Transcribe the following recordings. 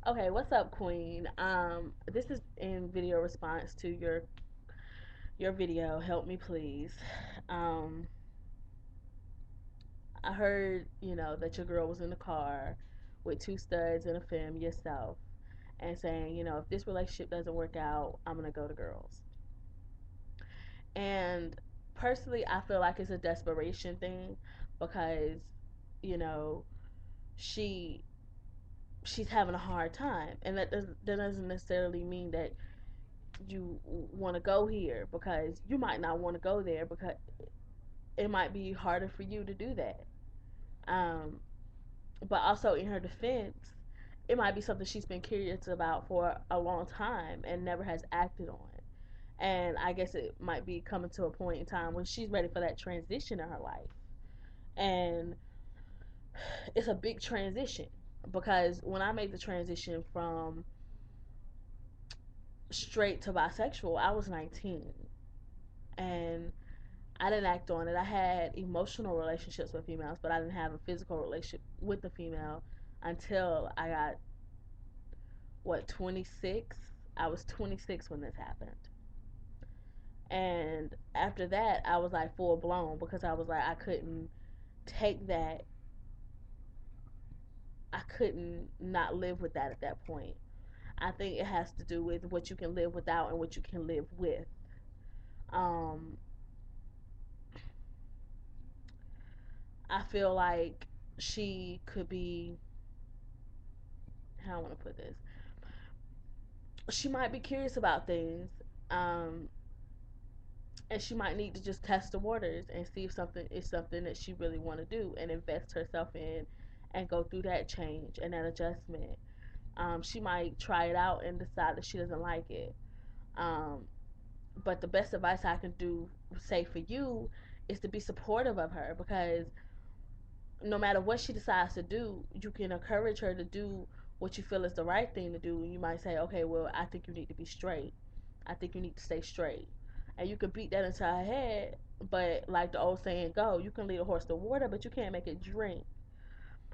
Okay, what's up, Queen? This is in video response to your video. Help me, please. Um, I heard that your girl was in the car with two studs and a femme, yourself, and saying if this relationship doesn't work out, I'm gonna go to girls. And personally, I feel like it's a desperation thing because you know she she's having a hard time, and that doesn't necessarily mean that you want to go here, because you might not want to go there because it might be harder for you to do that. Um, but also in her defense, it might be something she's been curious about for a long time and never has acted on. And I guess it might be coming to a point in time when she's ready for that transition in her life. And it's a big transition because when I made the transition from straight to bisexual, I was 19. And I didn't act on it. I had emotional relationships with females, but I didn't have a physical relationship with the female until I got, 26? I was 26 when this happened. And after that, I was like full blown because I was like, I couldn't take that. I couldn't not live with that at that point. I think it has to do with what you can live without and what you can live with. Um, I feel like she could be, how I want to put this, she might be curious about things, um, and she might need to just test the waters and see if something is something that she really want to do and invest herself in and go through that change and that adjustment. She might try it out and decide that she doesn't like it. Um, but the best advice I can do, say for you, is to be supportive of her, because no matter what she decides to do, you can encourage her to do what you feel is the right thing to do. You might say, okay, well, I think you need to be straight. I think you need to stay straight. And you can beat that into her head, but like the old saying go, you can lead a horse to water, but you can't make it drink.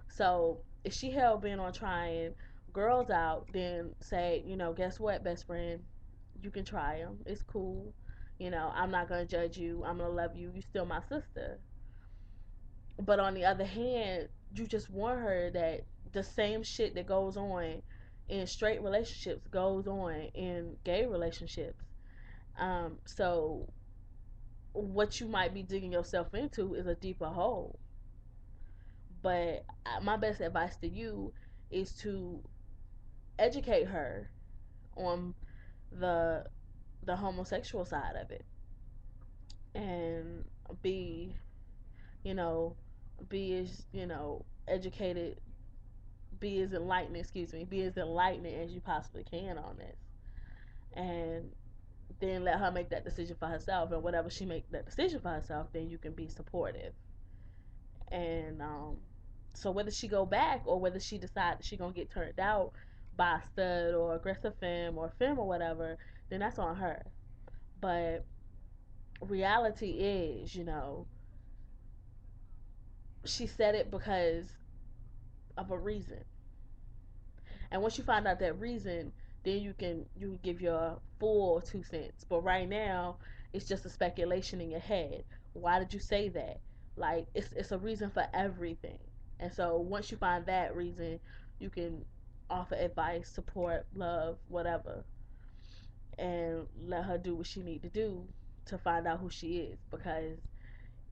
So if she hell bent on trying girls out, then say, guess what, best friend? You can try them. It's cool. I'm not going to judge you. I'm going to love you. You still my sister. But on the other hand, you just warn her that the same shit that goes on in straight relationships goes on in gay relationships. So what you might be digging yourself into is a deeper hole. But my best advice to you is to educate her on the the homosexual side of it, and be you know be as educated, be as enlightened, excuse me, be as enlightened as you possibly can on this, and then let her make that decision for herself. And whatever she make that decision for herself, then you can be supportive. And so whether she go back or whether she decides she gonna get turned out by a stud or aggressive femme or femme or whatever, then that's on her. But reality is, she said it because of a reason. And once you find out that reason, then you can give your full 2 cents. But right now, it's just a speculation in your head. Why did you say that? Like it's a reason for everything. And so once you find that reason, you can offer advice, support, love, whatever, and let her do what she need to do to find out who she is. Because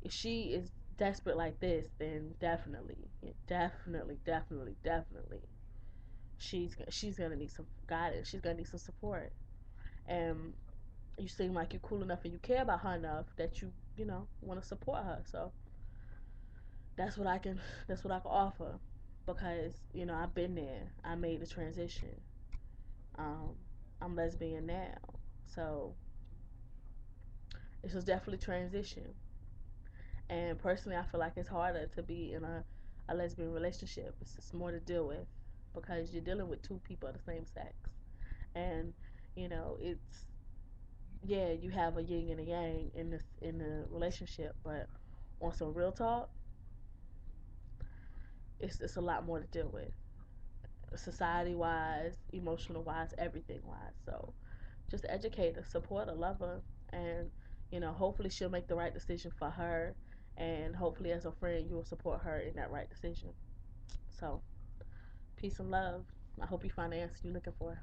if she is desperate like this, then definitely, definitely, definitely, definitely, she's gonna need some guidance. She's gonna need some support. And you seem like you're cool enough and you care about her enough that you want to support her. So that's what I can that's what I can offer, because I've been there. I made the transition. Um, I'm lesbian now, so this was definitely transition. And personally, I feel like it's harder to be in a lesbian relationship. It's just more to deal with because you're dealing with two people of the same sex, and it's, yeah, you have a yin and a yang in the relationship, but on some real talk, it's a lot more to deal with. society wise, emotional wise, everything wise. So just educate her, support her, love her, and hopefully she'll make the right decision for her, and hopefully as a friend you'll support her in that right decision. So peace and love. I hope you find the answer you're looking for.